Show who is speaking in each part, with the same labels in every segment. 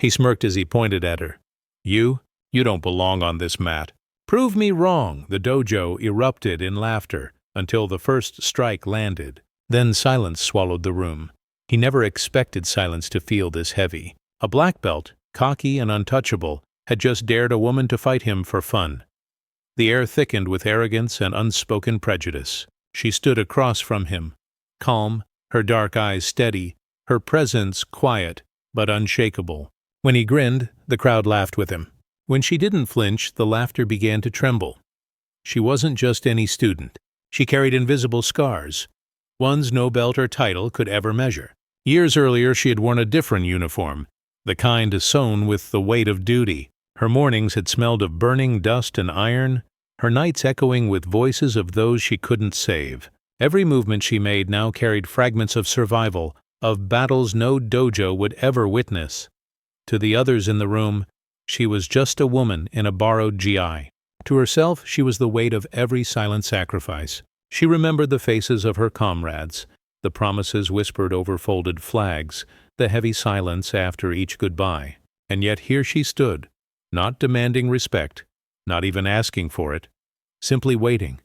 Speaker 1: He smirked as he pointed at her. You don't belong on this mat. Prove me wrong. The dojo erupted in laughter until the first strike landed. Then silence swallowed the room. He never expected silence to feel this heavy. A black belt, cocky and untouchable, had just dared a woman to fight him for fun. The air thickened with arrogance and unspoken prejudice. She stood across from him, calm, her dark eyes steady, her presence quiet but unshakable. When he grinned, the crowd laughed with him. When she didn't flinch, the laughter began to tremble. She wasn't just any student. She carried invisible scars, ones no belt or title could ever measure. Years earlier, she had worn a different uniform, the kind sewn with the weight of duty. Her mornings had smelled of burning dust and iron, her nights echoing with voices of those she couldn't save. Every movement she made now carried fragments of survival, of battles no dojo would ever witness. To the others in the room, she was just a woman in a borrowed GI. To herself, she was the weight of every silent sacrifice. She remembered the faces of her comrades, the promises whispered over folded flags, the heavy silence after each goodbye. And yet here she stood, not demanding respect, not even asking for it, simply waiting.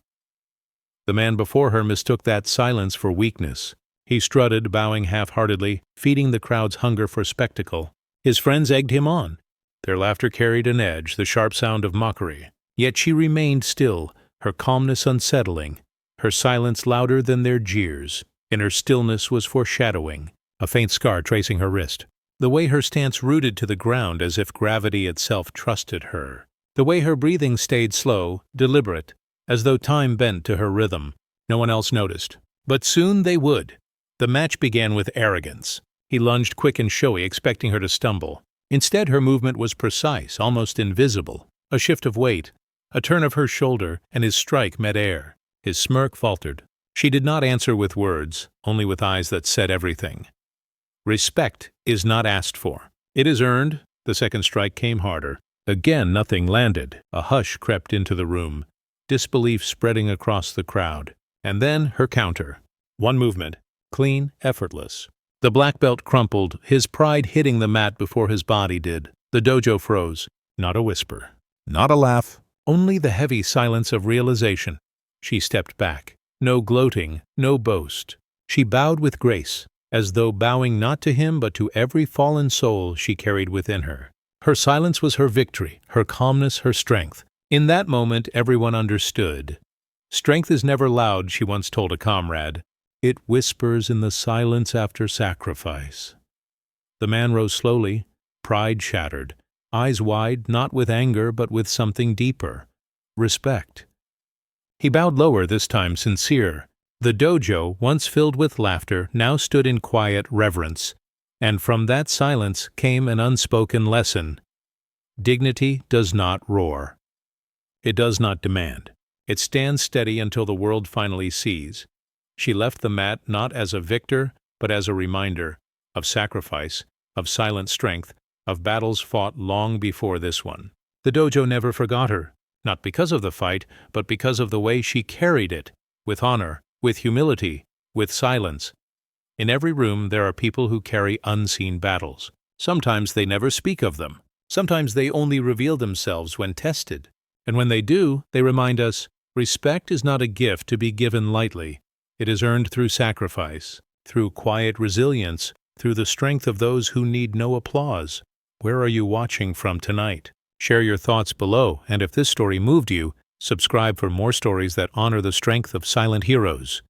Speaker 1: The man before her mistook that silence for weakness. He strutted, bowing half-heartedly, feeding the crowd's hunger for spectacle. His friends egged him on. Their laughter carried an edge, the sharp sound of mockery. Yet she remained still, her calmness unsettling, her silence louder than their jeers. In her stillness was foreshadowing, a faint scar tracing her wrist. The way her stance rooted to the ground as if gravity itself trusted her. The way her breathing stayed slow, deliberate, as though time bent to her rhythm. No one else noticed. But soon they would. The match began with arrogance. He lunged quick and showy, expecting her to stumble. Instead, her movement was precise, almost invisible. A shift of weight, a turn of her shoulder, and his strike met air. His smirk faltered. She did not answer with words, only with eyes that said everything. Respect is not asked for. It is earned. The second strike came harder. Again nothing landed. A hush crept into the room, disbelief spreading across the crowd. And then her counter. One movement, clean, effortless. The black belt crumpled, his pride hitting the mat before his body did. The dojo froze. Not a whisper. Not a laugh. Only the heavy silence of realization. She stepped back. No gloating, no boast. She bowed with grace, as though bowing not to him but to every fallen soul she carried within her. Her silence was her victory, her calmness her strength. In that moment everyone understood. Strength is never loud, she once told a comrade. It whispers in the silence after sacrifice. The man rose slowly, pride shattered, eyes wide, not with anger but with something deeper. Respect. He bowed lower this time, sincere. The dojo, once filled with laughter, now stood in quiet reverence, and from that silence came an unspoken lesson. Dignity does not roar. It does not demand. It stands steady until the world finally sees. She left the mat not as a victor, but as a reminder of sacrifice, of silent strength, of battles fought long before this one. The dojo never forgot her, not because of the fight, but because of the way she carried it, with honor, with humility, with silence. In every room there are people who carry unseen battles. Sometimes they never speak of them. Sometimes they only reveal themselves when tested. And when they do, they remind us, respect is not a gift to be given lightly. It is earned through sacrifice, through quiet resilience, through the strength of those who need no applause. Where are you watching from tonight? Share your thoughts below, and if this story moved you, subscribe for more stories that honor the strength of silent heroes.